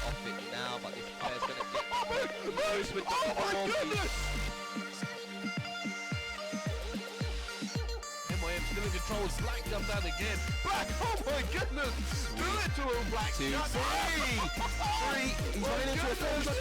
off it now, but this player's going to get close with MYM still in control. Black jumps out again. Black, oh my goodness! Do it to him, Black. 2, 3. He's running into a third.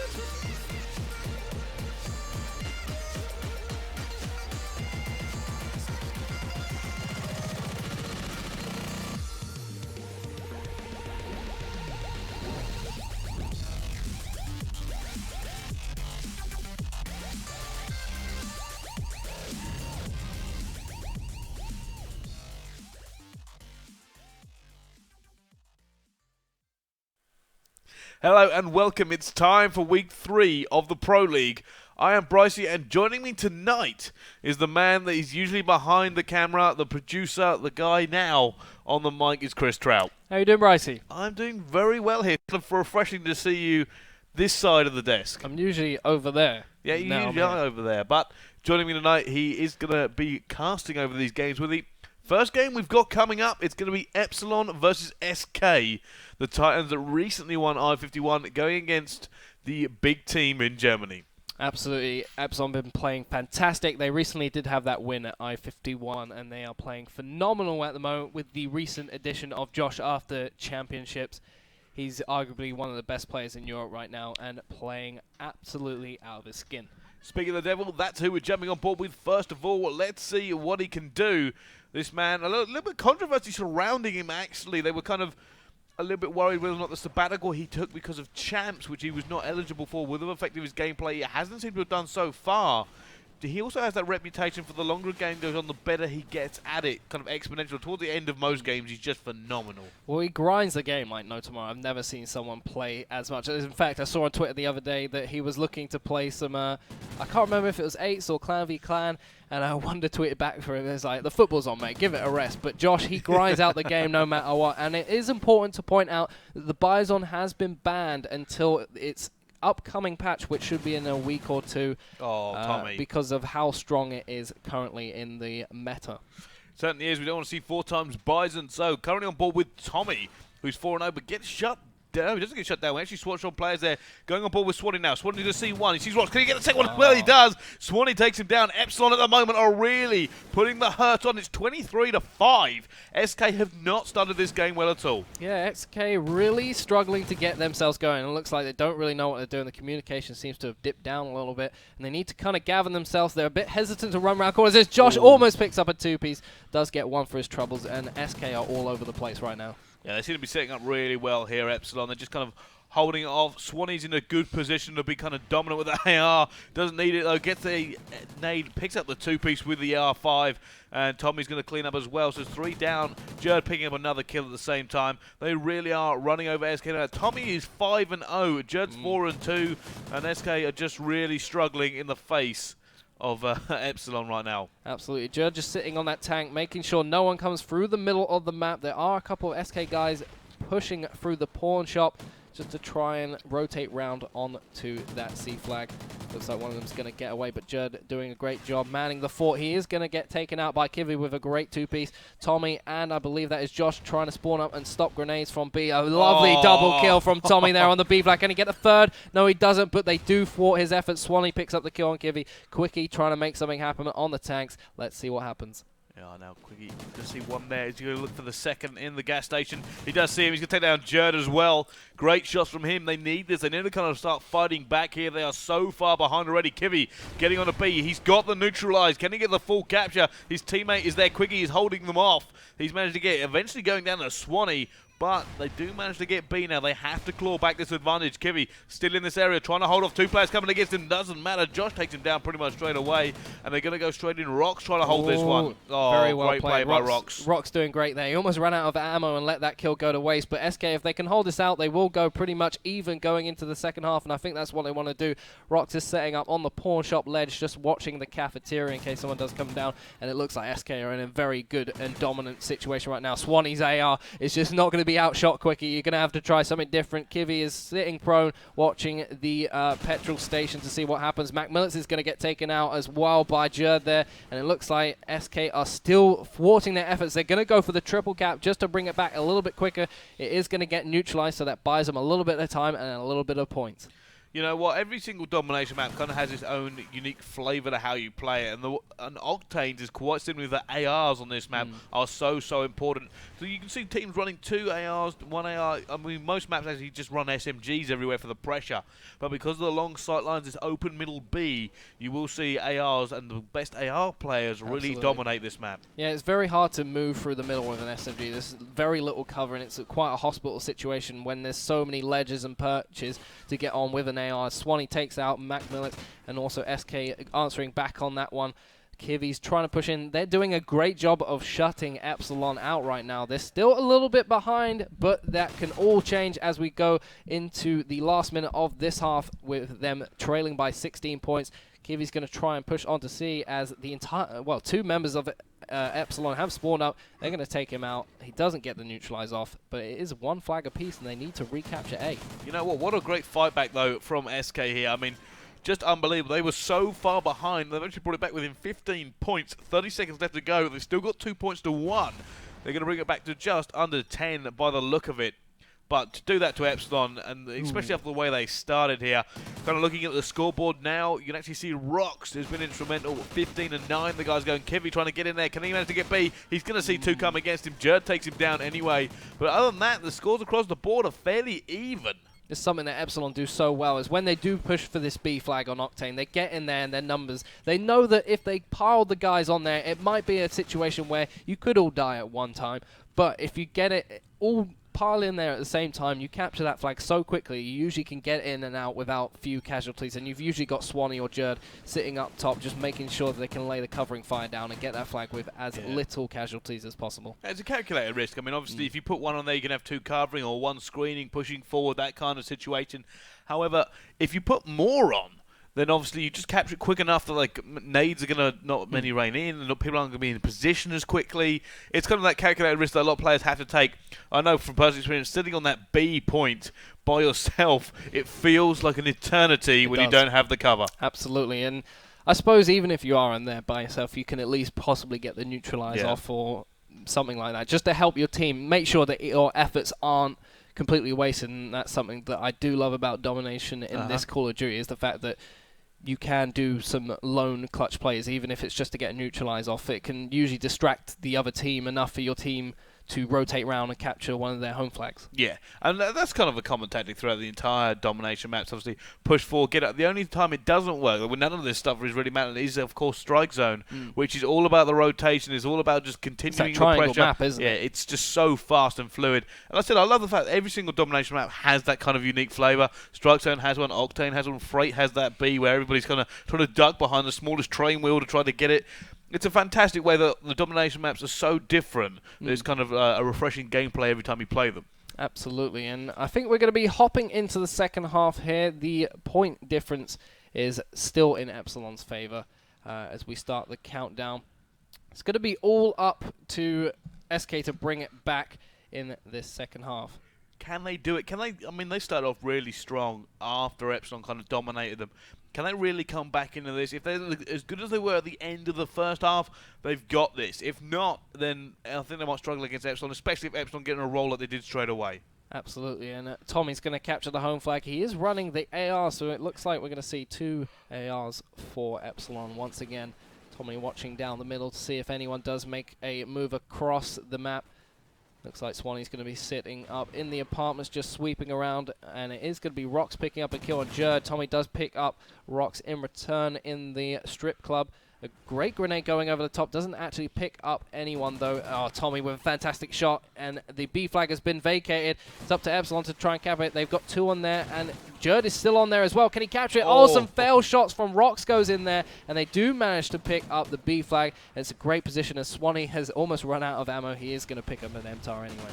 Hello and welcome. It's time for week 3 of the Pro League. I am Brycey, and joining me tonight is the man that is usually behind the camera, the producer, the guy now on the mic is Chris Trout. How you doing, Brycey? I'm doing very well here. It's refreshing to see you this side of the desk. I'm usually over there. Yeah, you usually are over there. But joining me tonight, he is going to be casting over these games with the first game we've got coming up. It's going to be Epsilon versus SK. The Titans that recently won I-51 going against the big team in Germany. Absolutely. Epsilon have been playing fantastic. They recently did have that win at I-51, and they are playing phenomenal at the moment with the recent addition of Josh after championships. He's arguably one of the best players in Europe right now and playing absolutely out of his skin. Speaking of the devil, that's who we're jumping on board with. First of all, let's see what he can do. This man, a little bit of controversy surrounding him, actually. They were kind of a little bit worried whether or not the sabbatical he took because of champs, which he was not eligible for, would have affected his gameplay. It hasn't seemed to have done so far. He also has that reputation for the longer a game goes on, the better he gets at it, kind of exponential. Towards the end of most games, he's just phenomenal. Well, he grinds the game like no tomorrow. I've never seen someone play as much. In fact, I saw on Twitter the other day that he was looking to play some, I can't remember if it was 8s or Clan v Clan, and I Wonder tweeted back for him. It's like, the football's on, mate. Give it a rest. But Josh, he grinds out the game no matter what. And it is important to point out that the Bison has been banned until its upcoming patch, which should be in a week or two. Oh, Tommy. Because of how strong it is currently in the meta. Certainly is. We don't want to see 4 times Bison. So currently on board with Tommy, who's 4-0, but gets shut down. He doesn't get shut down. We actually swatched on players there. Going on board with Swanee now. Swanee to C1. He sees Ross. Can he get the second one? Well, he does. Swanee takes him down. Epsilon at the moment are really putting the hurt on. It's 23-5. SK have not started this game well at all. Yeah, SK really struggling to get themselves going. It looks like they don't really know what they're doing. The communication seems to have dipped down a little bit, and they need to kind of gather themselves. They're a bit hesitant to run around corners. As Josh almost picks up a 2-piece, does get one for his troubles, and SK are all over the place right now. Yeah, they seem to be setting up really well here, Epsilon. They're just kind of holding it off. Swanee's in a good position to be kind of dominant with the AR. Doesn't need it, though. Gets the nade, picks up the 2-piece with the AR5, and Tommy's going to clean up as well. So 3 down. Jerd picking up another kill at the same time. They really are running over SK now. Tommy is 5-0. Jerd's 4-2, and SK are just really struggling in the face of Epsilon right now. Absolutely. Jerd just sitting on that tank, making sure no one comes through the middle of the map. There are a couple of SK guys pushing through the pawn shop just to try and rotate round onto that C flag. Looks like one of them's going to get away, but Jerd doing a great job manning the fort. He is going to get taken out by Kivy with a great 2-piece. Tommy, and I believe that is Josh, trying to spawn up and stop grenades from B. A lovely double kill from Tommy there on the B flag. Can he get the third? No, he doesn't, but they do thwart his efforts. Swanee picks up the kill on Kivy. Quickie trying to make something happen on the tanks. Let's see what happens. Yeah, now Quickie does see one there. He's going to look for the second in the gas station. He does see him. He's going to take down Jerd as well. Great shots from him. They need this. They need to kind of start fighting back here. They are so far behind already. Kivy getting on a B. He's got the neutralize. Can he get the full capture? His teammate is there. Quickie is holding them off. He's managed to get eventually going down to Swanee. But they do manage to get B now. They have to claw back this advantage. Kivy still in this area, trying to hold off 2 players coming against him. Doesn't matter. Josh takes him down pretty much straight away. And they're going to go straight in. Rox trying to hold this one. Oh, very well great play played by Rox. Rox doing great there. He almost ran out of ammo and let that kill go to waste. But SK, if they can hold this out, they will go pretty much even going into the second half. And I think that's what they want to do. Rox is setting up on the pawn shop ledge, just watching the cafeteria in case someone does come down. And it looks like SK are in a very good and dominant situation right now. Swanee's AR is just not going to be outshot quicker. You're going to have to try something different. Kivy is sitting prone, watching the petrol station to see what happens. McMillets is going to get taken out as well by Jerd there, and it looks like SK are still thwarting their efforts. They're going to go for the triple cap just to bring it back a little bit quicker. It is going to get neutralized, so that buys them a little bit of time and a little bit of points. You know what? Every single Domination map kind of has its own unique flavour to how you play it, and Octanes is quite similar. The ARs on this map are so important. So you can see teams running 2 ARs, 1 AR. I mean, most maps actually just run SMGs everywhere for the pressure, but because of the long sight lines, this open middle B, you will see ARs, and the best AR players really dominate this map. Yeah, it's very hard to move through the middle with an SMG. There's very little cover, and it's quite a hospital situation when there's so many ledges and perches to get on with an AR. Swanee takes out McMillan, and also SK answering back on that one. Kivy's trying to push in. They're doing a great job of shutting Epsilon out right now. They're still a little bit behind, but that can all change as we go into the last minute of this half with them trailing by 16 points. Kivy's going to try and push on to C as the entire, well, 2 members of Epsilon have spawned up. They're going to take him out. He doesn't get the neutralize off, but it is 1 flag apiece, and they need to recapture A. You know what? What a great fight back, though, from SK here. I mean, just unbelievable. They were so far behind. They've actually brought it back within 15 points. 30 seconds left to go. They've still got 2 points to 1. They're going to bring it back to just under 10 by the look of it. But to do that to Epsilon, and especially after the way they started here, kind of looking at the scoreboard now, you can actually see Rox has been instrumental. 15-9, the guy's going. Kivy trying to get in there. Can he manage to get B? He's going to see 2 come against him. Jerd takes him down anyway. But other than that, the scores across the board are fairly even. It's something that Epsilon do so well, is when they do push for this B flag on Octane, they get in there and their numbers. They know that if they pile the guys on there, it might be a situation where you could all die at one time. But if you get it all pile in there at the same time, you capture that flag so quickly, you usually can get in and out without few casualties, and you've usually got Swanee or Jerd sitting up top just making sure that they can lay the covering fire down and get that flag with as little casualties as possible. It's a calculated risk. I mean, obviously, if you put 1 on there, you can have 2 covering or 1 screening, pushing forward, that kind of situation. However, if you put more on, then obviously you just capture it quick enough that like nades are going to not many rain in, and people aren't going to be in position as quickly. It's kind of that calculated risk that a lot of players have to take. I know from personal experience, sitting on that B point by yourself, it feels like an eternity when you don't have the cover. Absolutely, and I suppose even if you are in there by yourself, you can at least possibly get the neutralize off or something like that, just to help your team. Make sure that your efforts aren't completely wasted, and that's something that I do love about Domination in this Call of Duty, is the fact that you can do some lone clutch plays, even if it's just to get a neutralize off. It can usually distract the other team enough for your team to rotate around and capture one of their home flags. Yeah, and that's kind of a common tactic throughout the entire Domination maps. Obviously, push forward, get up. The only time it doesn't work, when none of this stuff is really mattering, is of course Strike Zone, which is all about the rotation. It's all about just continuing the pressure. Map, isn't it? It's just so fast and fluid. And I said I love the fact that every single Domination map has that kind of unique flavour. Strike Zone has one, Octane has one, Freight has that B where everybody's kind of trying to duck behind the smallest train wheel to try to get it. It's a fantastic way that the Domination maps are so different. There's kind of a refreshing gameplay every time you play them. Absolutely, and I think we're going to be hopping into the second half here. The point difference is still in Epsilon's favour as we start the countdown. It's going to be all up to SK to bring it back in this second half. Can they do it? Can they? I mean, they started off really strong after Epsilon kind of dominated them. Can they really come back into this? If they're as good as they were at the end of the first half, they've got this. If not, then I think they might struggle against Epsilon, especially if Epsilon get in a roll like they did straight away. Absolutely, and Tommy's going to capture the home flag. He is running the AR, so it looks like we're going to see 2 ARs for Epsilon once again. Tommy watching down the middle to see if anyone does make a move across the map. Looks like Swanee's going to be sitting up in the apartments, just sweeping around, and it is going to be Rox picking up a kill on Jerd. Tommy does pick up Rox in return in the strip club. A great grenade going over the top. Doesn't actually pick up anyone, though. Oh, Tommy with a fantastic shot, and the B flag has been vacated. It's up to Epsilon to try and capture it. They've got 2 on there, and Jerd is still on there as well. Can he capture it? Oh, some fail shots from Rox goes in there, and they do manage to pick up the B flag. It's a great position as Swanee has almost run out of ammo. He is going to pick up an MTAR anyway.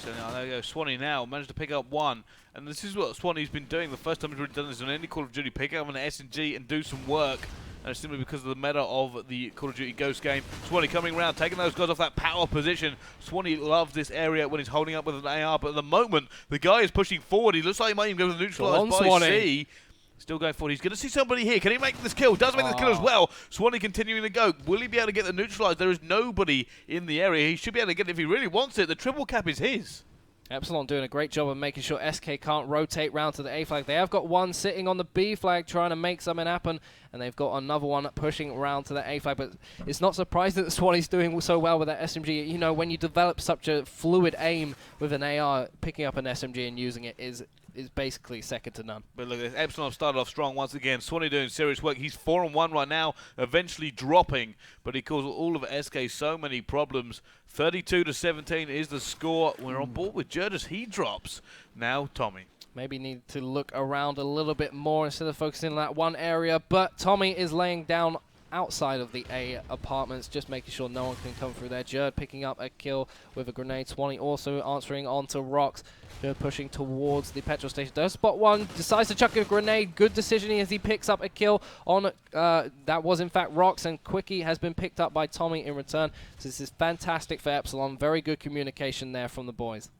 So now there you go. Swanee now managed to pick up 1. And this is what Swanee's been doing. The first time he's really done this on any Call of Duty, pick up an S&G and do some work. and it's simply because of the meta of the Call of Duty Ghost game. Swanee coming around, taking those guys off that power position. Swanee loves this area when he's holding up with an AR, but at the moment, the guy is pushing forward. He looks like he might even go to the neutralize by Swanee. C. Still going forward. He's going to see somebody here. Can he make this kill? Does make this kill as well. Swanee continuing to go. Will he be able to get the neutralized? There is nobody in the area. He should be able to get it if he really wants it. The triple cap is his. Epsilon doing a great job of making sure SK can't rotate round to the A flag. They have got one sitting on the B flag trying to make something happen, and they've got another one pushing around to the A flag. But it's not surprising that Swanee's doing so well with that SMG. You know, when you develop such a fluid aim with an AR, picking up an SMG and using it is basically second to none. But look, Epsilon started off strong once again. Swanee doing serious work. He's 4-1 right now, eventually dropping, but he caused all of SK so many problems. 32-17 is the score. We're on board with Jerdis. He drops. Now Tommy. Maybe need to look around a little bit more instead of focusing on that one area, but Tommy is laying down outside of the A apartments, just making sure no one can come through there. Jerd picking up a kill with a grenade. Swanee also answering onto rocks. Jerd pushing towards the petrol station. Does spot one, decides to chuck a grenade. Good decision as he picks up a kill on, that was in fact rocks, and Quickie has been picked up by Tommy in return. So this is fantastic for Epsilon. Very good communication there from the boys.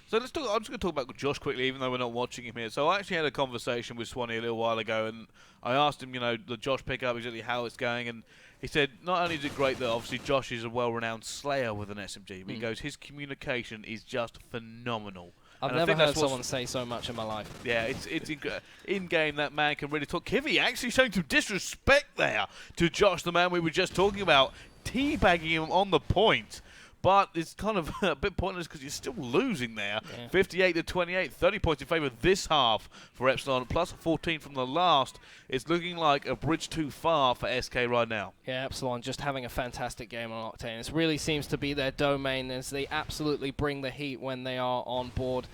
So let's talk. I'm just going to talk about Josh quickly, even though we're not watching him here. So I actually had a conversation with Swanee a little while ago, and I asked him, you know, the Josh pickup, exactly how it's going, and he said not only is it great that obviously Josh is a well-renowned slayer with an SMG, but he goes, his communication is just phenomenal. I've never heard someone say so much in my life. Yeah, it's in-game that man can really talk. Kivy actually showing some disrespect there to Josh, the man we were just talking about, teabagging him on the point. But it's kind of a bit pointless because you're still losing there. 58-28, 30 points in favour this half for Epsilon, plus 14 from the last. It's looking like a bridge too far for SK right now. Yeah, Epsilon just having a fantastic game on Octane. It really seems to be their domain, as they absolutely bring the heat when they are on board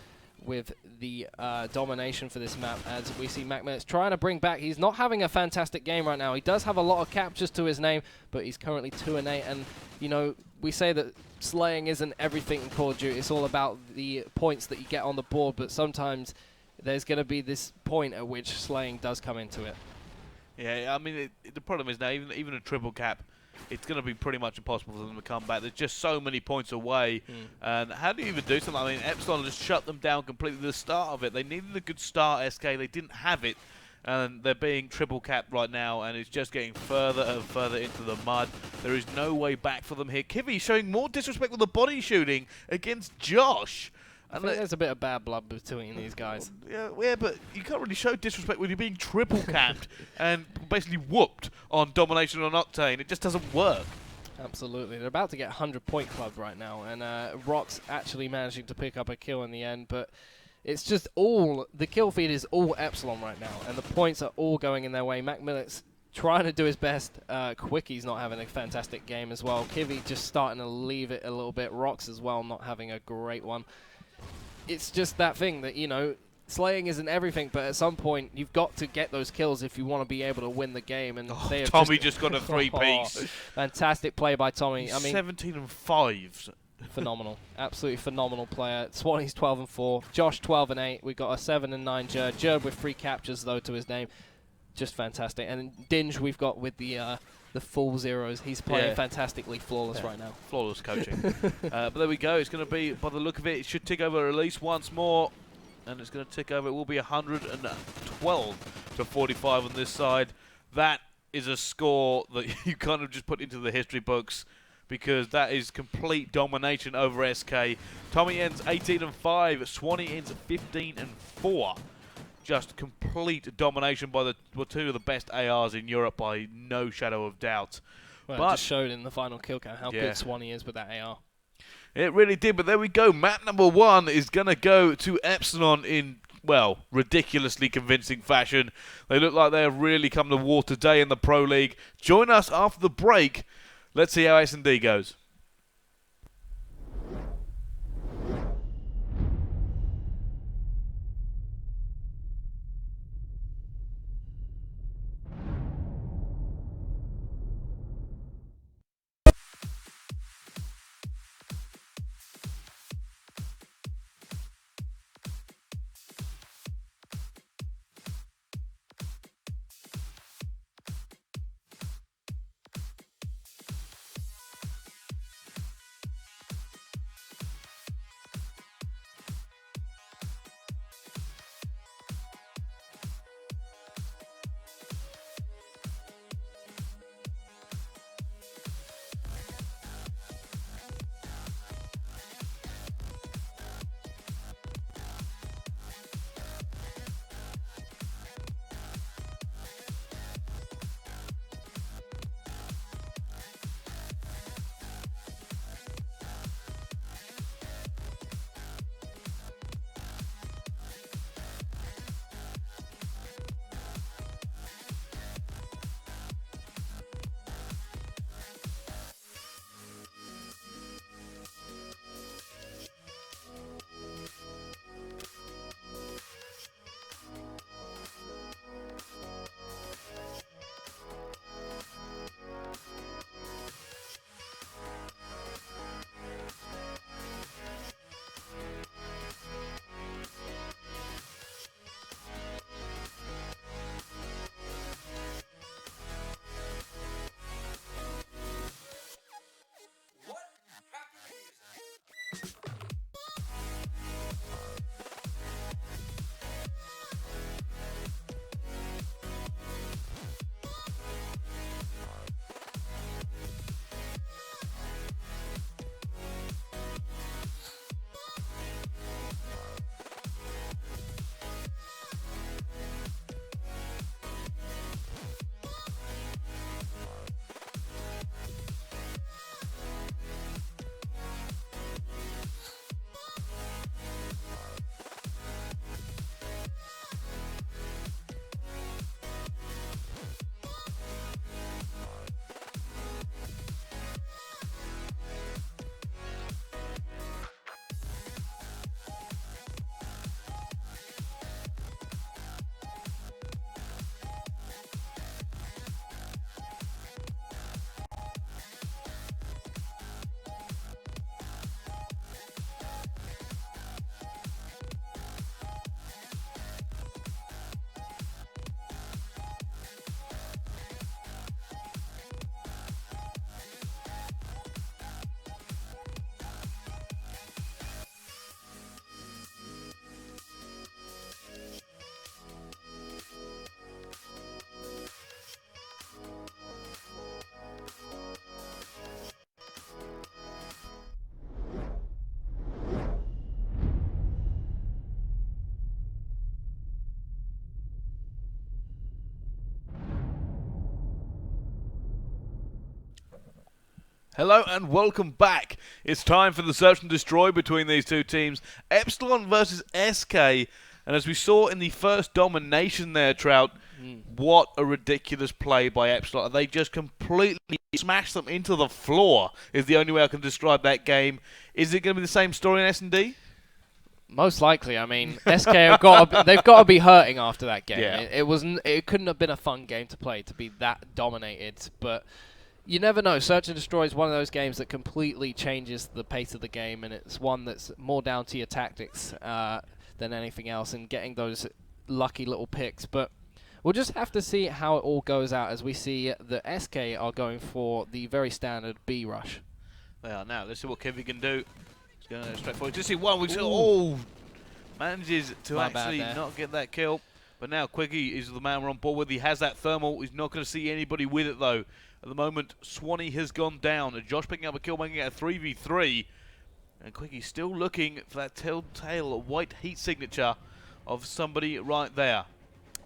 with the domination for this map. As we see MacMillet's trying to bring back, he's not having a fantastic game right now. He does have a lot of captures to his name, but he's currently 2-8, and you know, we say that slaying isn't everything in Call of Duty. It's all about the points that you get on the board, but sometimes there's going to be this point at which slaying does come into it. Yeah, I mean, the problem is now, even a triple cap, it's going to be pretty much impossible for them to come back. There's just so many points away. And how do you even do something? I mean, Epsilon just shut them down completely at the start of it. They needed a good start, SK. They didn't have it. And they're being triple capped right now, and it's just getting further and further into the mud. There is no way back for them here. Kivy showing more disrespect with the body shooting against Josh. I think there's a bit of bad blood between these guys. Yeah, but you can't really show disrespect when you're being triple capped and basically whooped on Domination on Octane. It just doesn't work. Absolutely. They're about to get 100-point club right now, and Rock's actually managing to pick up a kill in the end, but it's just the kill feed is all Epsilon right now, and the points are all going in their way. MacMillet's trying to do his best. Quickie's not having a fantastic game as well. Kivy just starting to leave it a little bit. Rocks as well, not having a great one. It's just that thing that, you know, slaying isn't everything, but at some point you've got to get those kills if you want to be able to win the game. And Tommy just got a 3-piece. Fantastic play by Tommy. He's I mean, 17-5. Phenomenal, absolutely phenomenal player. Swanee's 12-4, Josh 12-8. We've got a 7-9 Jerd. Jerd with 3 captures though to his name, just fantastic. And Dinge we've got with the full zeros. He's playing fantastically flawless right now. Flawless coaching. But there we go. It's going to be, by the look of it, it should tick over at least once more, and it's going to tick over. It will be 112-45 on this side. That is a score that you kind of just put into the history books, because that is complete domination over SK. Tommy ends 18-5. Swanee ends 15-4. Just complete domination by the two of the best ARs in Europe by no shadow of doubt. Well, it just showed in the final kill count how good Swanee is with that AR. It really did, but there we go. Map number 1 is going to go to Epsilon in, well, ridiculously convincing fashion. They look like they have really come to war today in the Pro League. Join us after the break. Let's see how S&D goes. Hello and welcome back. It's time for the search and destroy between these two teams. Epsilon versus SK. And as we saw in the first domination there, Trout, what a ridiculous play by Epsilon. They just completely smashed them into the floor is the only way I can describe that game. Is it going to be the same story in S&D? Most likely. I mean, SK they've got to be hurting after that game. Yeah. It couldn't have been a fun game to play to be that dominated, but you never know. Search and Destroy is one of those games that completely changes the pace of the game, and it's one that's more down to your tactics than anything else and getting those lucky little picks. But we'll just have to see how it all goes out as we see the SK are going for the very standard B rush. They are now. Let's see what Kevin can do. He's going straight forward. Just see one. We see, manages to actually not get that kill. But now Quiggy is the man we're on board with. He has that thermal. He's not going to see anybody with it, though. At the moment, Swanee has gone down. Josh picking up a kill, making it a 3v3. And Quiggy's still looking for that telltale white heat signature of somebody right there.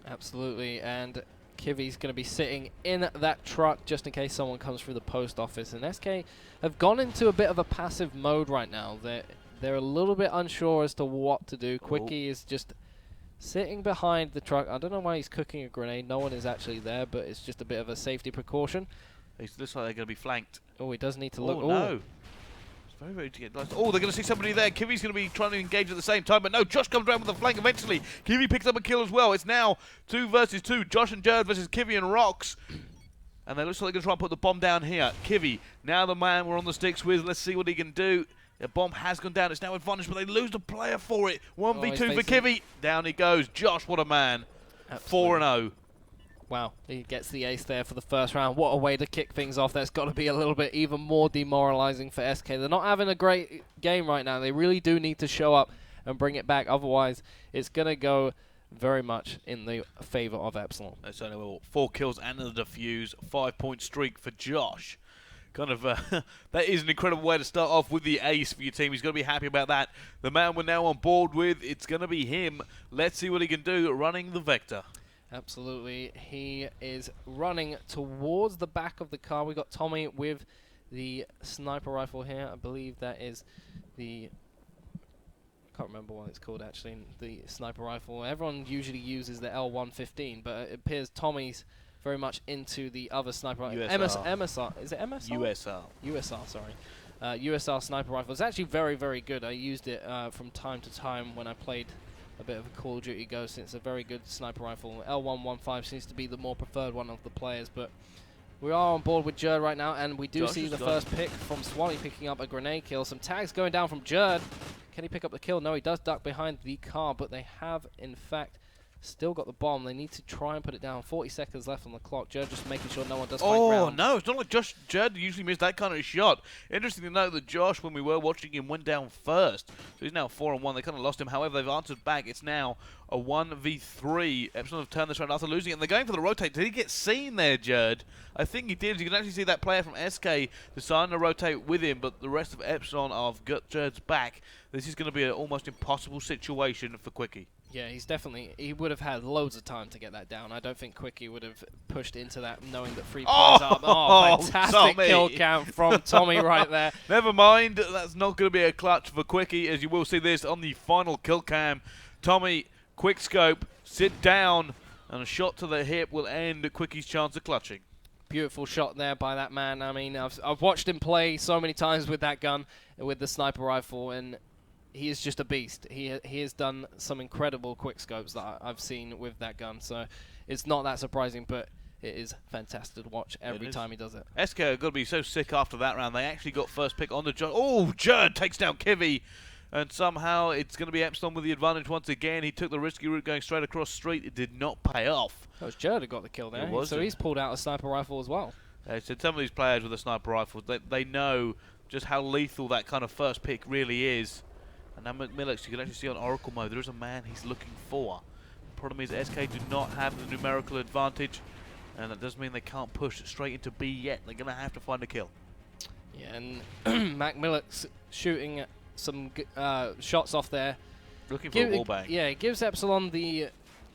Absolutely. And Kivi's going to be sitting in that truck just in case someone comes through the post office. And SK have gone into a bit of a passive mode right now. They're a little bit unsure as to what to do. Quiggy is just sitting behind the truck. I don't know why he's cooking a grenade. No one is actually there, but it's just a bit of a safety precaution. It looks like they're going to be flanked. Oh, he does need to look. Oh, no. It's very, very to get close. Oh, they're going to see somebody there. Kivi's going to be trying to engage at the same time, but no, Josh comes around with the flank eventually. Kivi picks up a kill as well. It's now 2 versus 2. Josh and Jared versus Kivi and Rox. And they looks like they're going to try and put the bomb down here. Kivi, now the man we're on the sticks with. Let's see what he can do. The bomb has gone down. It's now advantage, but they lose the player for it. 1v2 for Kivi. Down he goes. Josh, what a man. 4-0. Wow, he gets the ace there for the first round. What a way to kick things off. That's got to be a little bit even more demoralizing for SK. They're not having a great game right now. They really do need to show up and bring it back. Otherwise, it's going to go very much in the favor of Epsilon. That's only well, 4 kills and a defuse. 5-point streak for Josh. Kind of, that is an incredible way to start off with the ace for your team. He's going to be happy about that. The man we're now on board with, it's going to be him. Let's see what he can do running the Vector. Absolutely. He is running towards the back of the car. We got Tommy with the sniper rifle here. I believe that is the... I can't remember what it's called, actually. The sniper rifle. Everyone usually uses the L115, but it appears Tommy's very much into the other sniper rifle. MSR. Is it MSR? USR. USR, sorry. USR sniper rifle. It's actually very, very good. I used it from time to time when I played a bit of a Call of Duty Ghost. It's a very good sniper rifle. L115 seems to be the more preferred one of the players, but we are on board with Jerd right now, and we do see the first pick from Swanee picking up a grenade kill. Some tags going down from Jerd. Can he pick up the kill? No, he does duck behind the car, but they have, in fact, Still got the bomb. They need to try and put it down. 40 seconds left on the clock. Jerd just making sure no one does fight round. No, it's not like Josh Jerd usually missed that kind of shot. Interesting to note that Josh, when we were watching him, went down first. So he's now 4-1. They kind of lost him. However, they've answered back. It's now a 1v3. Epsilon have turned this around after losing it, and they're going for the rotate. Did he get seen there, Jerd? I think he did. You can actually see that player from SK deciding to rotate with him, but the rest of Epsilon have got Jerd's back. This is going to be an almost impossible situation for Quickie. Yeah, he would have had loads of time to get that down. I don't think Quickie would have pushed into that knowing that free players up. Oh, fantastic kill cam from Tommy right there. Never mind, that's not going to be a clutch for Quickie, as you will see this on the final kill cam. Tommy, quick scope, sit down, and a shot to the hip will end Quickie's chance of clutching. Beautiful shot there by that man. I mean, I've watched him play so many times with that gun, with the sniper rifle, and he is just a beast. He has done some incredible quick scopes that I've seen with that gun, so it's not that surprising, but it is fantastic to watch every time he does it. SK are going to be so sick after that round. They actually got first pick on the Jerd. Oh, Jerd takes down Kivy, and somehow it's going to be Epsilon with the advantage once again. He took the risky route going straight across street. It did not pay off. That was Jerd who got the kill there, so he's pulled out a sniper rifle as well. So some of these players with a sniper rifle, they know just how lethal that kind of first pick really is. And now McMillix, you can actually see on Oracle mode, there is a man he's looking for. The problem is SK do not have the numerical advantage, and that does mean they can't push straight into B yet. They're going to have to find a kill. Yeah, and McMillix shooting some shots off there. Looking for a wallbang. Yeah, it gives Epsilon the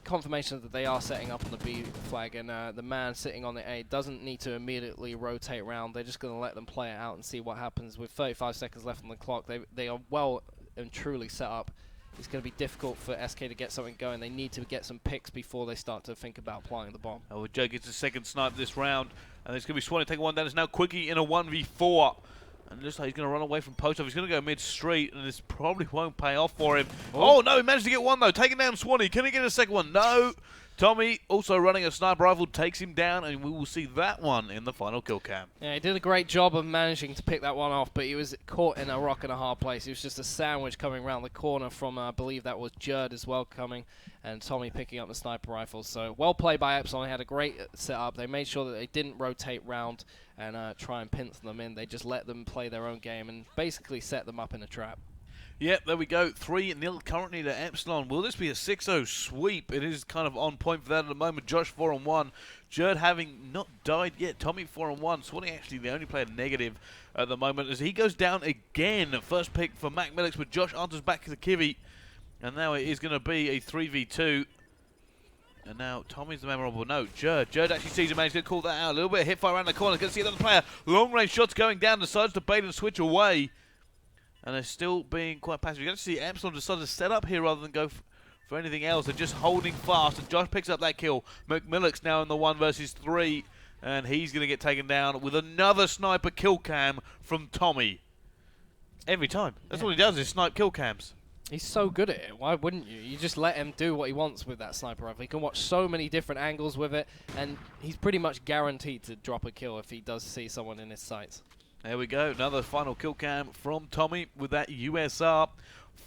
confirmation that they are setting up on the B flag, and the man sitting on the A doesn't need to immediately rotate around. They're just going to let them play it out and see what happens. With 35 seconds left on the clock, they are well and truly set up. It's going to be difficult for SK to get something going. They need to get some picks before they start to think about applying the bomb. Oh, Joe gets a second snipe this round, and it's going to be Swanee taking one down. It's now Quickie in a 1v4. And it looks like he's going to run away from post off. He's going to go mid-street, and this probably won't pay off for him. Oh, no, he managed to get one, though. Taking down Swanee. Can he get a second one? No. Tommy, also running a sniper rifle, takes him down, and we will see that one in the final kill cam. Yeah, he did a great job of managing to pick that one off, but he was caught in a rock and a hard place. It was just a sandwich coming around the corner from, I believe that was Jerd as well coming, and Tommy picking up the sniper rifle. So well played by Epsilon. They had a great setup. They made sure that they didn't rotate round and try and pinch them in. They just let them play their own game and basically set them up in a trap. Yep, there we go. 3-0 currently to Epsilon. Will this be a 6-0 sweep? It is kind of on point for that at the moment. Josh 4-1. Jerd having not died yet. Tommy 4-1. Swanee actually the only player negative at the moment as he goes down again. First pick for Mac Millix, but Josh answers back to Kivy. And now it is going to be a 3v2. And now Tommy's the memorable note. Jerd actually sees a man. He's going to call that out. A little bit of hit fire around the corner. Going to see another player. Long range shots going down. Decides to bait and switch away. And they're still being quite passive. You can see Epsilon decided to set up here rather than go for anything else. They're just holding fast. And Josh picks up that kill. McMillix now in the 1 versus 3. And he's going to get taken down with another sniper kill cam from Tommy. Every time. That's all he does is snipe kill cams. He's so good at it. Why wouldn't you? You just let him do what he wants with that sniper rifle. He can watch so many different angles with it. And he's pretty much guaranteed to drop a kill if he does see someone in his sights. There we go, another final kill cam from Tommy with that USR.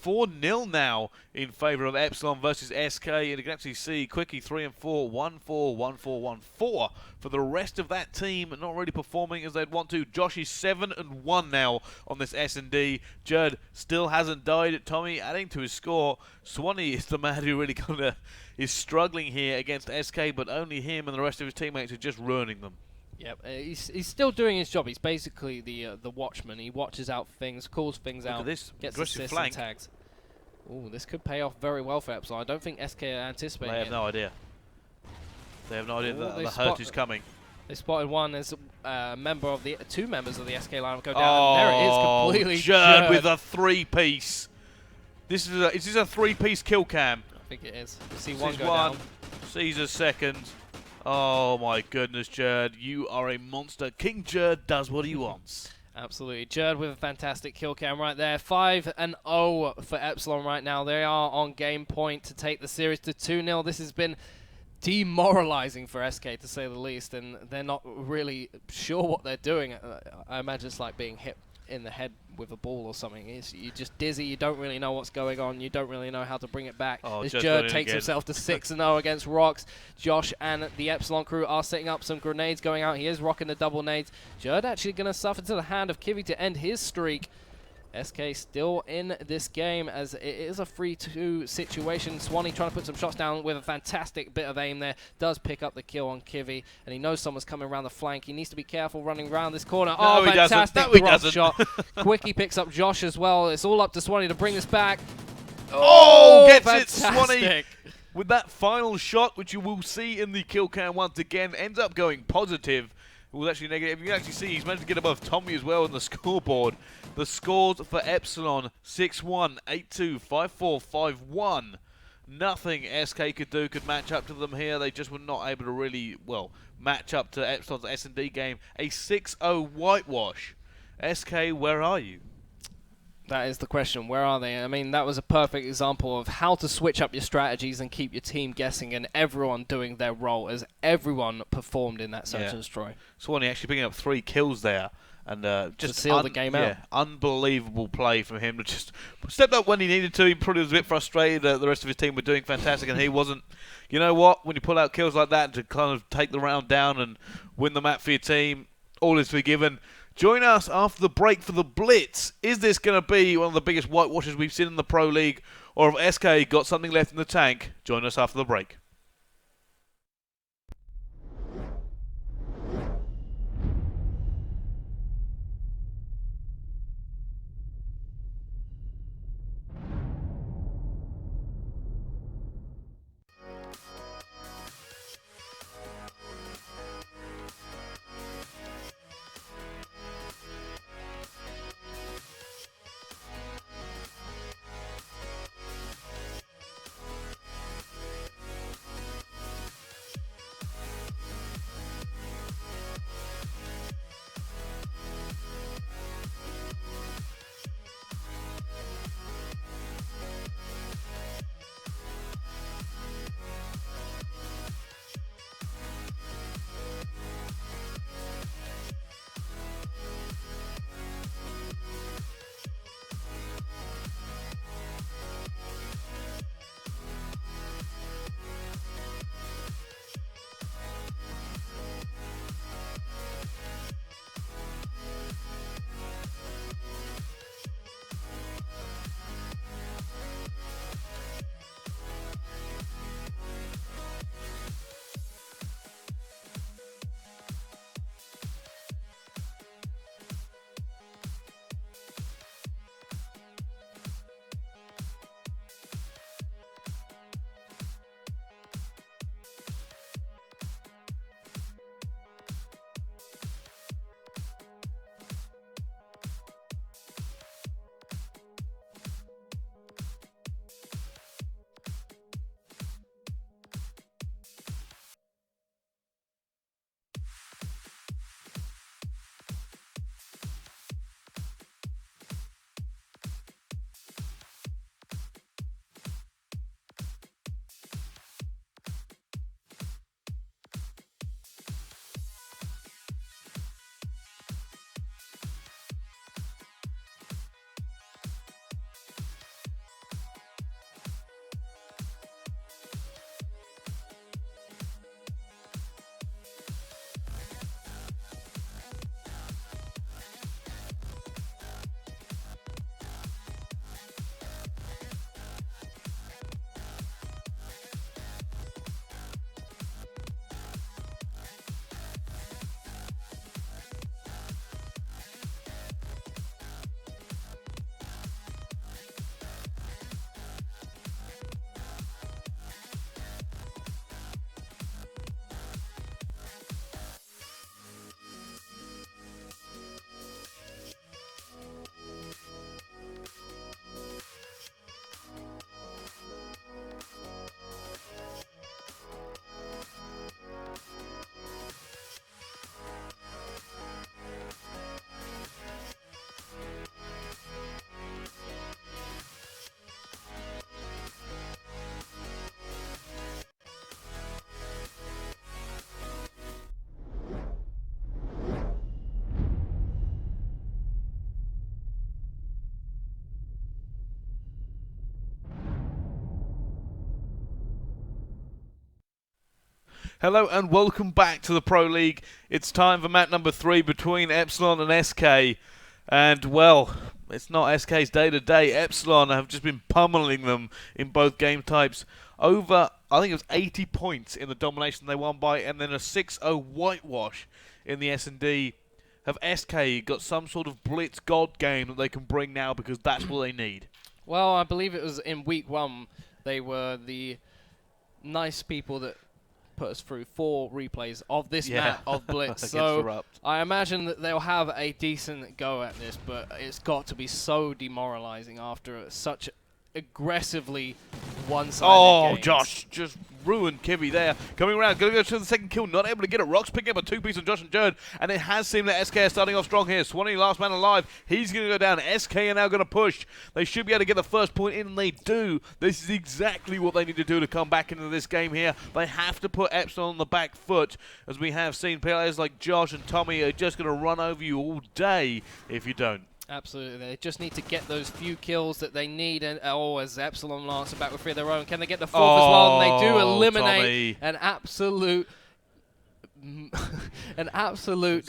4-0 now in favour of Epsilon versus SK, and you can actually see Quickie 3-4, 1-4, 1-4, 1-4 for the rest of that team, not really performing as they'd want to. Josh is 7-1 now on this S&D. Jerd still hasn't died. Tommy adding to his score. Swanee is the man who really kind of is struggling here against SK, but only him and the rest of his teammates are just ruining them. Yep, he's still doing his job. He's basically the watchman. He watches out things, calls things out, this gets assists and tags. Ooh, this could pay off very well for Epsilon. I don't think SK are anticipating it. They have no idea. They have no idea that the hurt is coming. They spotted one as a member of the 2 members of the SK lineup go down. And there it is, completely Jerd with a 3-piece. Is this a 3-piece kill cam? I think it is. You see one go down. Sees a second. Oh my goodness, Jerd, you are a monster. King Jerd does what he wants. Absolutely. Jerd with a fantastic kill cam right there. 5-0 for Epsilon right now. They are on game point to take the series to 2-0. This has been demoralizing for SK, to say the least, and they're not really sure what they're doing. I imagine it's like being hit in the head with a ball or something. You're just dizzy. You don't really know what's going on. You don't really know how to bring it back. As Jerd takes himself to 6-0 against Rox. Josh and the Epsilon crew are setting up some grenades going out. He is rocking the double nades. Jerd actually going to suffer to the hand of Kivy to end his streak. SK still in this game as it is a 3-2 situation. Swanee trying to put some shots down with a fantastic bit of aim there. Does pick up the kill on Kivy, and he knows someone's coming around the flank. He needs to be careful running around this corner. No, oh, fantastic drop shot. Quickie picks up Josh as well. It's all up to Swanee to bring this back. Oh, gets fantastic. it, Swanee. With that final shot, which you will see in the kill cam once again, ends up going positive. It was actually negative. You can actually see he's managed to get above Tommy as well on the scoreboard. The scores for Epsilon, 6-1, 8-2, 5-4, 5-1. Nothing SK could do could match up to them here. They just were not able to really, well, match up to Epsilon's S&D game. A 6-0 whitewash. SK, where are you? That is the question. Where are they? I mean, that was a perfect example of how to switch up your strategies and keep your team guessing and everyone doing their role as everyone performed in that search and destroy. Swanee actually picking up 3 kills there. And just to seal the game out. Unbelievable play from him to just step up when he needed to. He probably was a bit frustrated that the rest of his team were doing fantastic and he wasn't. You know what? When you pull out kills like that to kind of take the round down and win the map for your team, all is forgiven. Join us after the break for the Blitz. Is this going to be one of the biggest whitewashes we've seen in the Pro League? Or have SK got something left in the tank? Join us after the break. Hello and welcome back to the Pro League. It's time for map number 3 between Epsilon and SK. And, well, it's not SK's day-to-day. Epsilon have just been pummeling them in both game types. Over, I think it was 80 points in the Domination they won by, and then a 6-0 whitewash in the S&D. Have SK got some sort of Blitz God game that they can bring now, because that's what they need? Well, I believe it was in week 1. They were the nice people that put us through 4 replays of this map of Blitz. So I imagine that they'll have a decent go at this, but it's got to be so demoralizing after such aggressively one-sided games. Josh just ruined Kibby there. Coming around, going to go to the second kill, not able to get it. Rock's picking up a 2-piece on Josh and Jared, and it has seemed that SK are starting off strong here. Swanee, last man alive. He's going to go down. SK are now going to push. They should be able to get the first point in, and they do. This is exactly what they need to do to come back into this game here. They have to put Epsilon on the back foot, as we have seen players like Josh and Tommy are just going to run over you all day if you don't. Absolutely, they just need to get those few kills that they need, and as Epsilon lancer back with 3 of their own, can they get the 4th as well? And they do eliminate an absolute an absolute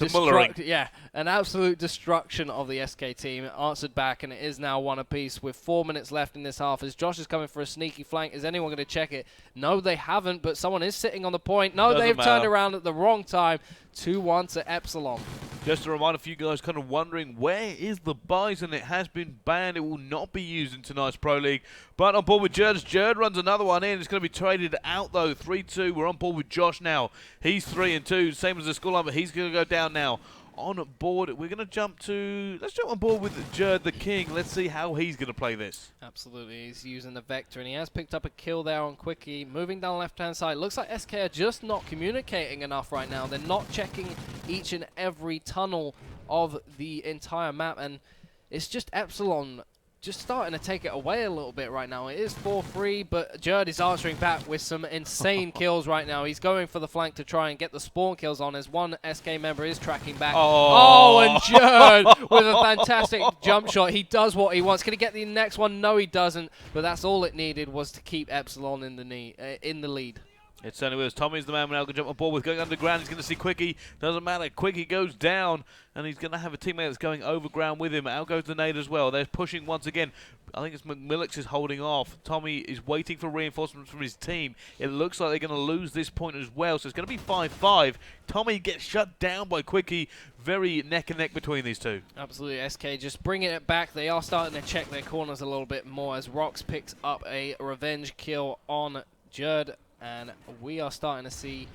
destruction of the SK team. It answered back, and it is now 1 apiece with 4 minutes left in this half as Josh is coming for a sneaky flank. Is anyone going to check it? No, they haven't, but someone is sitting on the point. No, they've turned around at the wrong time. 2-1 to Epsilon. Just to remind a few guys kind of wondering, where is the Bison? It has been banned. It will not be used in tonight's Pro League. But on board with Jared. Jared runs another one in. It's going to be traded out, though. 3-2. We're on board with Josh now. He's 3-2. Same as the scoreline, but he's going to go down now. On board, we're going to jump on board with Jared the King. Let's see how he's going to play this. Absolutely, he's using the Vector, and he has picked up a kill there on Quickie. Moving down the left-hand side, looks like SK are just not communicating enough right now. They're not checking each and every tunnel of the entire map, and it's just Epsilon just starting to take it away a little bit right now. It is 4-3, but Jared is answering back with some insane kills right now. He's going for the flank to try and get the spawn kills on, as one SK member is tracking back. And Jared with a fantastic jump shot. He does what he wants. Can he get the next one? No, he doesn't. But that's all it needed, was to keep Epsilon in the lead. It certainly was. Tommy's the man now going to jump on board with, going underground. He's going to see Quickie. Doesn't matter. Quickie goes down, and he's going to have a teammate that's going overground with him. Out goes the nade as well. They're pushing once again. I think it's McMillix is holding off. Tommy is waiting for reinforcements from his team. It looks like they're going to lose this point as well, so it's going to be 5-5. Tommy gets shut down by Quickie. Very neck and neck between these two. Absolutely. SK just bringing it back. They are starting to check their corners a little bit more, as Rox picks up a revenge kill on Jared. And we are starting to see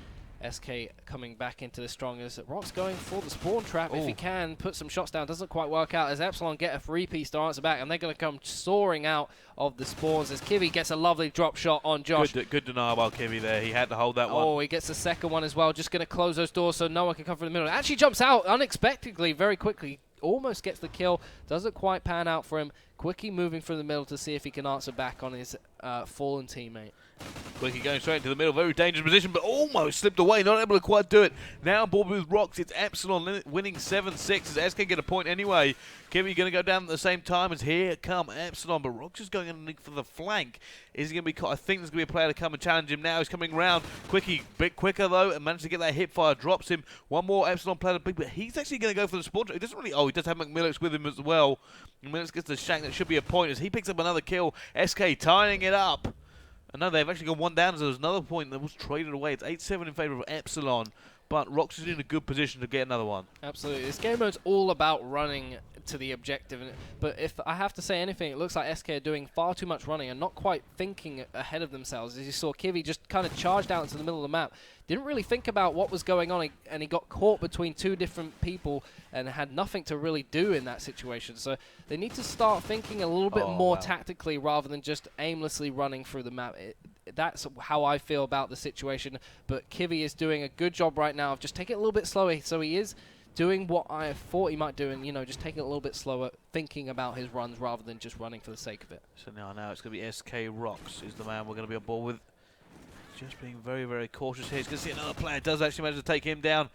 SK coming back into the strongest. Rock's going for the spawn trap if he can. Put some shots down. Doesn't quite work out as Epsilon get a 3-piece to answer back. And they're going to come soaring out of the spawns as Kivy gets a lovely drop shot on Josh. Good denial by Kivy there. He had to hold that one. He gets the second one as well. Just going to close those doors so no one can come from the middle. Actually jumps out unexpectedly very quickly. Almost gets the kill. Doesn't quite pan out for him. Quickie moving from the middle to see if he can answer back on his fallen teammate. Quickie going straight into the middle, very dangerous position, but almost slipped away, not able to quite do it. Now on board with Rox, it's Epsilon winning 7-6 as SK get a point anyway. Kibby going to go down at the same time as here come Epsilon, but Rox is going underneath for the flank. Is he going to be caught? I think there's going to be a player to come and challenge him now. He's coming round. Quickie, a bit quicker though, and managed to get that hip fire, drops him. One more Epsilon player to pick, but he's actually going to go for the spawn. He doesn't really, he does have McMillix with him as well. McMillix gets the shank, that should be a point as he picks up another kill. SK tying it up. And no, they've actually gone one down, so there's another point that was traded away. It's 8-7 in favour of Epsilon, but Rox is in a good position to get another one. Absolutely. This game mode's all about running to the objective, but if I have to say anything, it looks like SK are doing far too much running and not quite thinking ahead of themselves. As you saw, Kivy just kind of charged out into the middle of the map, didn't really think about what was going on, and he got caught between 2 different people and had nothing to really do in that situation. So they need to start thinking a little bit more tactically rather than just aimlessly running through the map. That's how I feel about the situation, but Kivy is doing a good job right now of just taking it a little bit slower. So he is doing what I thought he might do, and just taking it a little bit slower, thinking about his runs rather than just running for the sake of it. So now it's going to be SK Rox is the man we're going to be on board with. Just being very, very cautious here. He's going to see another player does actually manage to take him down.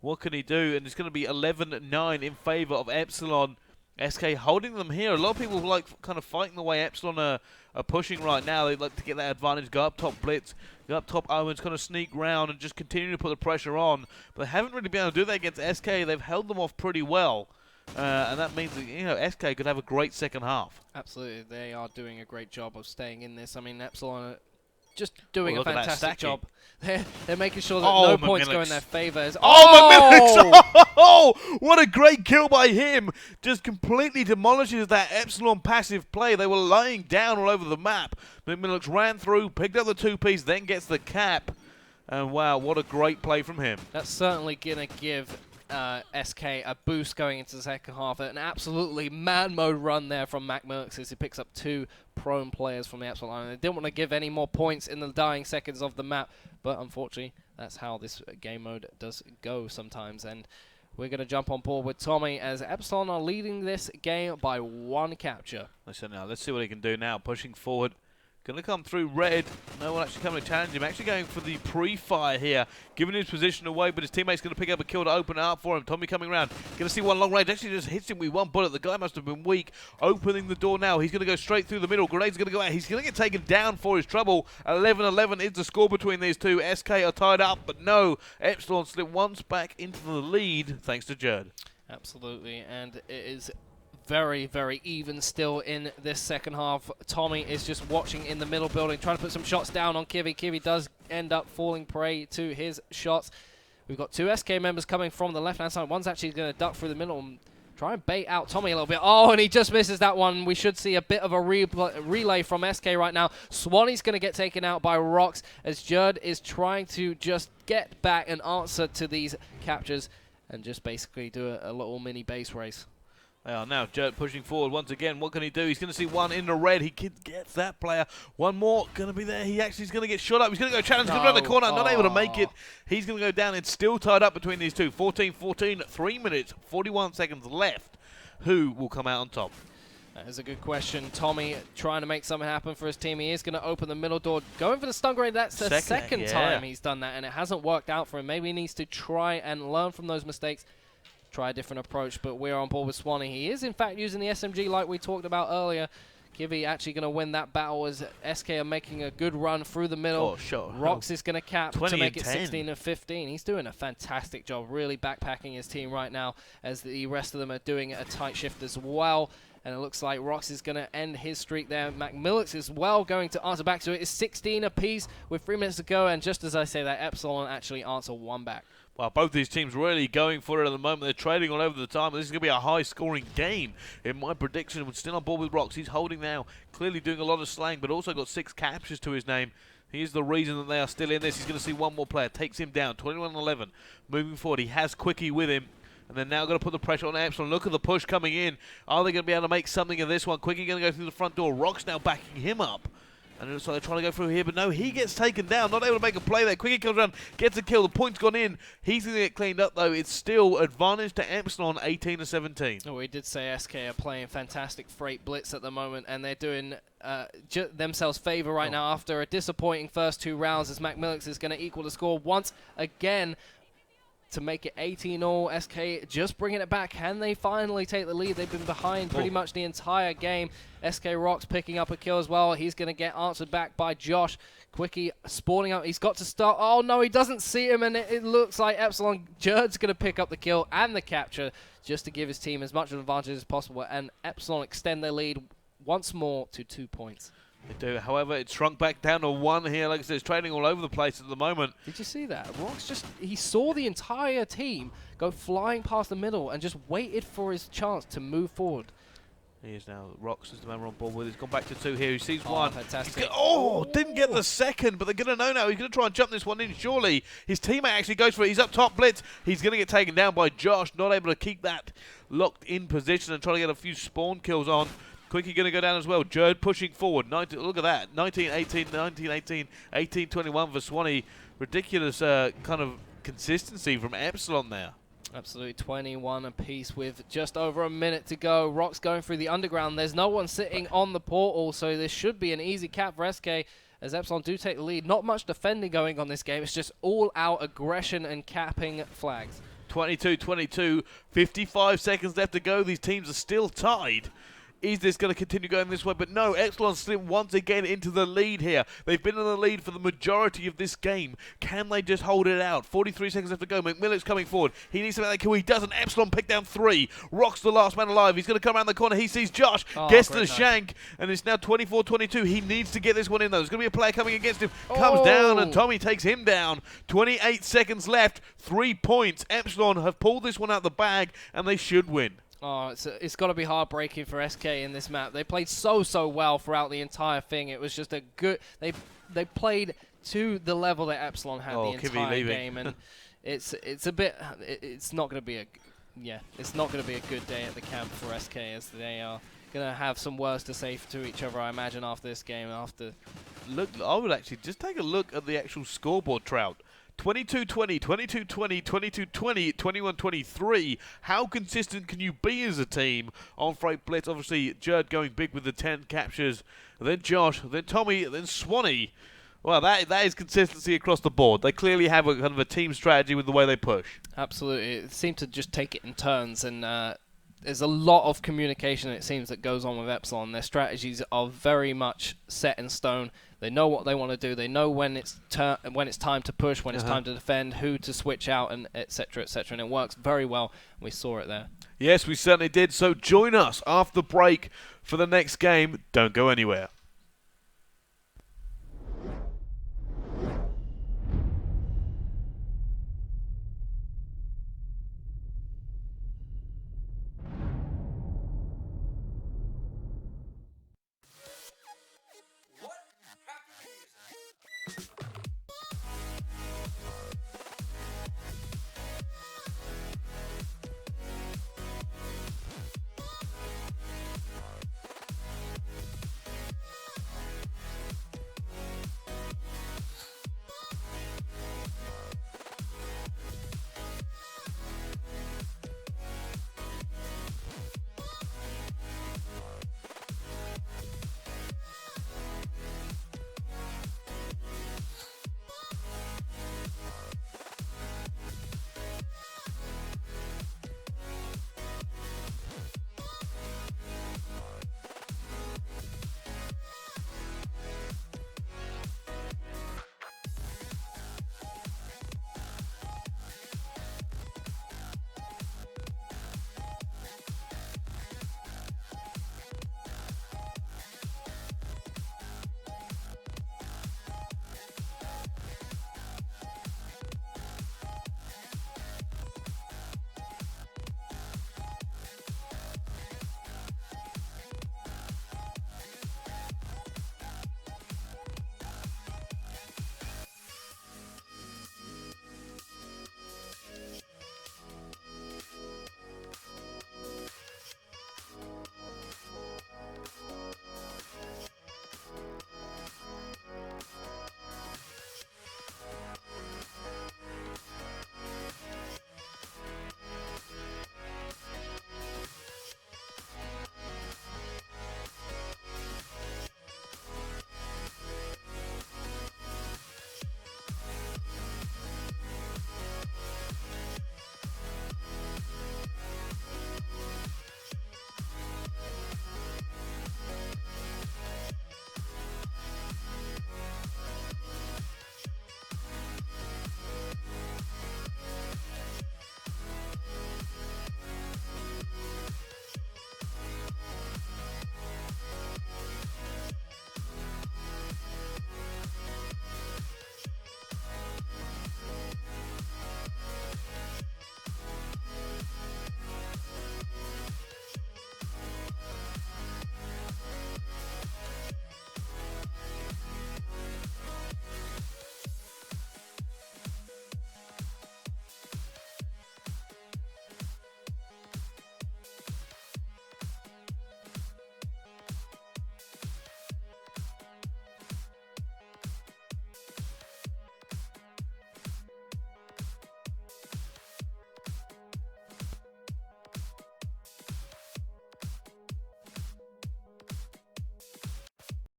What can he do? And it's going to be 11-9 in favour of Epsilon. SK holding them here. A lot of people like kind of fighting the way Epsilon are pushing right now. They like to get that advantage, go up top Blitz, go up top Owens, kind of sneak round and just continue to put the pressure on. But they haven't really been able to do that against SK. They've held them off pretty well. And that means that, you know, SK could have a great second half. Absolutely, they are doing a great job of staying in this. I mean, Epsilon are just doing a look at that fantastic stacking. job. They're making sure that no points go in their favor. Oh, McMillics! Oh, what a great kill by him! Just completely demolishes that Epsilon passive play. They were lying down all over the map. McMillics ran through, picked up the 2-piece, then gets the cap. And wow, what a great play from him. That's certainly going to give SK a boost going into the second half. An absolutely man mode run there from McMillics as he picks up 2 prone players from the Epsilon. They didn't want to give any more points in the dying seconds of the map, but unfortunately, that's how this game mode does go sometimes. And we're going to jump on board with Tommy as Epsilon are leading this game by 1 capture. Listen now, let's see what he can do now. Pushing forward. Going to come through red. No one actually coming to challenge him. Actually going for the pre-fire here. Giving his position away, but his teammate's going to pick up a kill to open it up for him. Tommy coming around. Going to see one long range. Actually just hits him with 1 bullet. The guy must have been weak. Opening the door now. He's going to go straight through the middle. Grenade's going to go out. He's going to get taken down for his trouble. 11-11 is the score between these two. SK are tied up, but no. Epsilon slip once back into the lead thanks to Jerd. Absolutely, and it is very, very even still in this second half. Tommy is just watching in the middle building, trying to put some shots down on Kivy. Kivy does end up falling prey to his shots. We've got 2 SK members coming from the left-hand side. One's actually going to duck through the middle and try and bait out Tommy a little bit. Oh, and he just misses that one. We should see a bit of a relay from SK right now. Swanee's going to get taken out by Rox as Jerd is trying to just get back an answer to these captures and just basically do a little mini base race. They are now Jert pushing forward once again. What can he do? He's going to see one in the red. He gets that player. One more going to be there. He actually is going to get shot up. He's going to go challenge. He's going to run the corner. Not able to make it. He's going to go down. It's still tied up between these two. 14-14, 3 minutes, 41 seconds left. Who will come out on top? That is a good question. Tommy trying to make something happen for his team. He is going to open the middle door. Going for the stun grenade. That's the second time he's done that, and it hasn't worked out for him. Maybe he needs to try and learn from those mistakes. Try a different approach, but we're on board with Swanee. He is, in fact, using the SMG like we talked about earlier. Kivy actually going to win that battle as SK are making a good run through the middle. Oh, sure. Rox is going to cap to make it 10. 16-15. He's doing a fantastic job, really backpacking his team right now as the rest of them are doing a tight shift as well. And it looks like Rox is going to end his streak there. McMillics as well going to answer back. So it is 16 apiece with 3 minutes to go. And just as I say that, Epsilon actually answer 1 back. Well, both these teams really going for it at the moment. They're trading all over the time. This is going to be a high-scoring game. In my prediction, we're still on board with Rox. He's holding now, clearly doing a lot of slaying, but also got 6 captures to his name. He is the reason that they are still in this. He's going to see one more player. Takes him down, 21-11. Moving forward, he has Quickie with him. And they're now going to put the pressure on Epsilon. Look at the push coming in. Are they going to be able to make something of this one? Quickie going to go through the front door. Rox now backing him up. And it looks like they're trying to go through here, but no, he gets taken down. Not able to make a play there. Quickie comes around, gets a kill. The point's gone in. He's going to get cleaned up, though. It's still advantage to Epsilon, 18-17. Oh, we did say SK are playing fantastic freight blitz at the moment, and they're doing themselves favor right now after a disappointing first 2 rounds as McMillics is going to equal the score once again. To make it 18-all, SK just bringing it back. Can they finally take the lead? They've been behind pretty much the entire game. SK Rox picking up a kill as well. He's going to get answered back by Josh. Quickie spawning up. He's got to start. Oh, no, he doesn't see him, and it looks like Epsilon Jerd's going to pick up the kill and the capture just to give his team as much of an advantage as possible, and Epsilon extend their lead once more to 2 points. They do. However, it's shrunk back down to 1 here. Like I said, it's trading all over the place at the moment. Did you see that? Rox he saw the entire team go flying past the middle and just waited for his chance to move forward. He is now. Rox is the man we're on board with. He's gone back to 2 here. He sees 1. Fantastic. Didn't get the second, but they're going to know now. He's going to try and jump this one in, surely. His teammate actually goes for it. He's up top, Blitz. He's going to get taken down by Josh. Not able to keep that locked in position and trying to get a few spawn kills on. Quickie going to go down as well. Jerd pushing forward. Look at that. 19-18, 19-18, 18-21 for Swanee. Ridiculous kind of consistency from Epsilon there. Absolutely, 21 apiece with just over a minute to go. Rox going through the underground. There's no one sitting on the portal, so this should be an easy cap for SK as Epsilon do take the lead. Not much defending going on this game. It's just all-out aggression and capping flags. 22-22, 55 seconds left to go. These teams are still tied. Is this going to continue going this way? But no, Epsilon slip once again into the lead here. They've been in the lead for the majority of this game. Can they just hold it out? 43 seconds left to go. McMillan's coming forward. He needs to make that kill. He doesn't. Epsilon pick down 3. Rock's the last man alive. He's going to come around the corner. He sees Josh. Gets to the shank. And it's now 24-22. He needs to get this one in, though. There's going to be a player coming against him. Comes down, and Tommy takes him down. 28 seconds left. 3 points. Epsilon have pulled this one out of the bag, and they should win. Oh, it's got to be heartbreaking for SK in this map. They played so well throughout the entire thing. It was just a good. They played to the level that Epsilon had the entire game, and it's a bit. It's not going to be a. Yeah, it's not going to be a good day at the camp for SK, as they are going to have some words to say to each other, I imagine, after this game. Look, I would actually just take a look at the actual scoreboard, Trout. 22-20, 22-20, 22-20, 21-23. How consistent can you be as a team on Freight Blitz? Obviously, Jerd going big with the 10 captures, then Josh, then Tommy, then Swanee. Well, that is consistency across the board. They clearly have a kind of a team strategy with the way they push. Absolutely. It seemed to just take it in turns, and there's a lot of communication, it seems, that goes on with Epsilon. Their strategies are very much set in stone. They know what they want to do. They know when it's time to push, when it's time to defend, who to switch out, and etc., etc. And it works very well. We saw it there. Yes, we certainly did. So join us after the break for the next game. Don't go anywhere.